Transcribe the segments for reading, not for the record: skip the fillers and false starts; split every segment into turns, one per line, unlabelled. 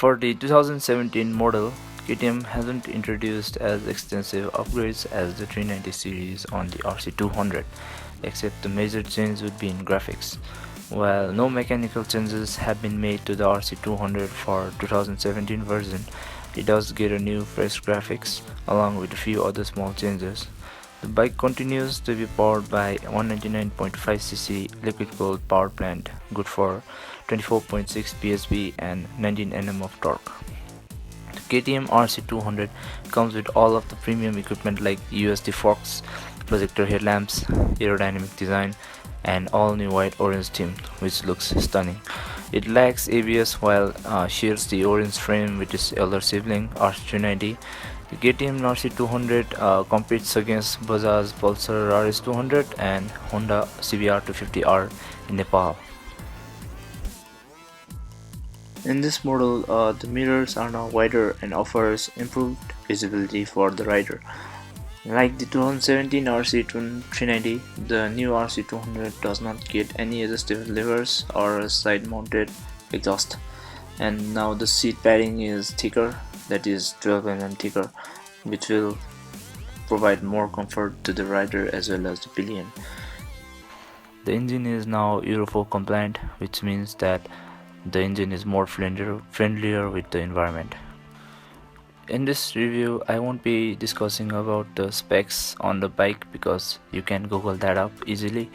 For the 2017 model, KTM hasn't introduced as extensive upgrades as the 390 series on the RC200, except the major change would be in graphics. While no mechanical changes have been made to the RC200 for 2017 version, it does get a new fresh graphics along with a few other small changes. The bike continues to be powered by 199.5cc liquid-cooled power plant, good for 24.6 bhp and 19 Nm of torque. The KTM RC 200 comes with all of the premium equipment like USD forks, projector headlamps, aerodynamic design, and all new white orange theme, which looks stunning. It lacks ABS while shares the orange frame with its elder sibling RC390. The KTM RC 200 competes against Bajaj Pulsar RS 200 and Honda CBR 250R in Nepal. In this model, the mirrors are now wider and offers improved visibility for the rider. Like the 2017 RC 390, the new RC 200 does not get any adjustable levers or a side-mounted exhaust, and now the seat padding is thicker, that is 12 mm thicker, which will provide more comfort to the rider as well as the pillion. The engine is now Euro 4 compliant, which means that the engine is more friendlier with the environment. In this review, I won't be discussing about the specs on the bike because you can Google that up easily.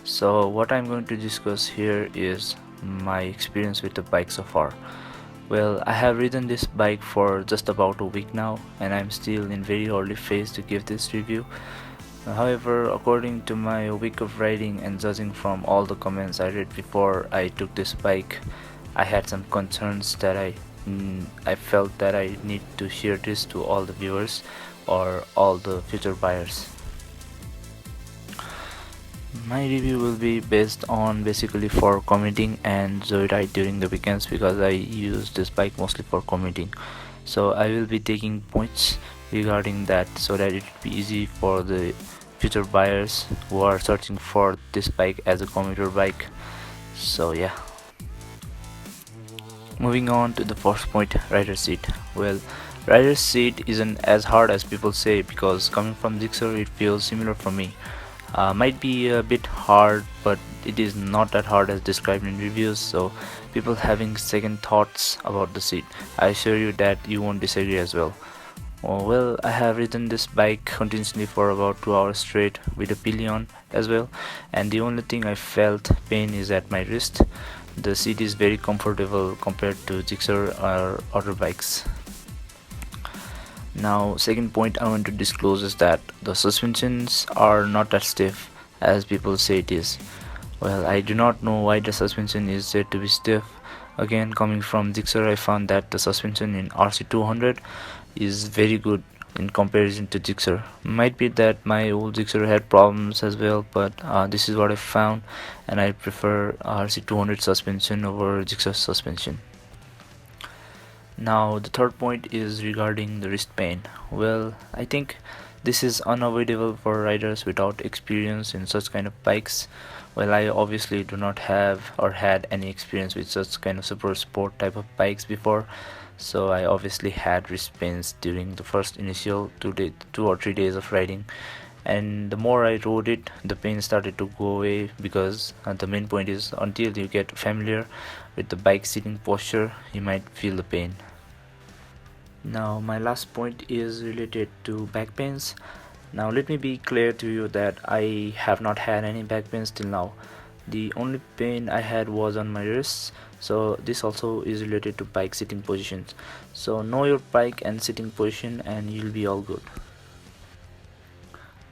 So what I'm going to discuss here is my experience with the bike so far. Well, I have ridden this bike for just about a week now, and I'm still in very early phase to give this review. However, according to my week of riding and judging from all the comments I read before I took this bike, I had some concerns that I felt that I need to share this to all the viewers or all the future buyers. My review will be based on basically for commuting and joyride during the weekends because I use this bike mostly for commuting. So I will be taking points regarding that so that it will be easy for the future buyers who are searching for this bike as a commuter bike. So yeah. Moving on to the first point, rider seat. Well, rider seat isn't as hard as people say because coming from Gixxer it feels similar for me. Might be a bit hard, but it is not that hard as described in reviews, so people having second thoughts about the seat, I assure you that you won't disagree as well. Well, I have ridden this bike continuously for about 2 hours straight with a pillion as well, and the only thing I felt pain is at my wrist. The seat is very comfortable compared to Gixxer or other bikes. Now, second point I want to disclose is that the suspensions are not that stiff as people say it is. Well, I do not know why the suspension is said to be stiff. Again, coming from Gixxer, I found that the suspension in RC200 is very good in comparison to Gixxer. Might be that my old Gixxer had problems as well, but this is what I found, and I prefer RC200 suspension over Gixxer suspension. Now the third point is regarding the wrist pain. Well, I think this is unavoidable for riders without experience in such kind of bikes. Well, I obviously do not have or had any experience with such kind of super sport type of bikes before, so I obviously had wrist pains during the first initial 2 or 3 days of riding, and the more I rode it, the pain started to go away because the main point is until you get familiar with the bike sitting posture, you might feel the pain. Now my last point is related to back pains. Now let me be clear to you that I have not had any back pains till now. The only pain I had was on my wrists, so this also is related to bike sitting positions. So know your bike and sitting position and you'll be all good.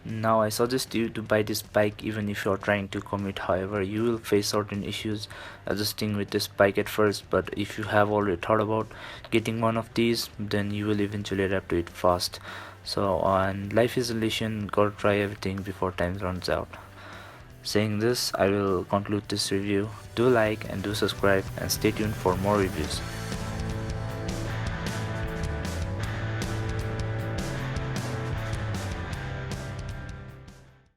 Now I suggest you to buy this bike even if you are trying to commute. However, you will face certain issues adjusting with this bike at first, but if you have already thought about getting one of these, then you will eventually adapt to it fast. So and life is a lesson, gotta try everything before time runs out. Saying this, I will conclude this review. Do like and do subscribe and stay tuned for more reviews.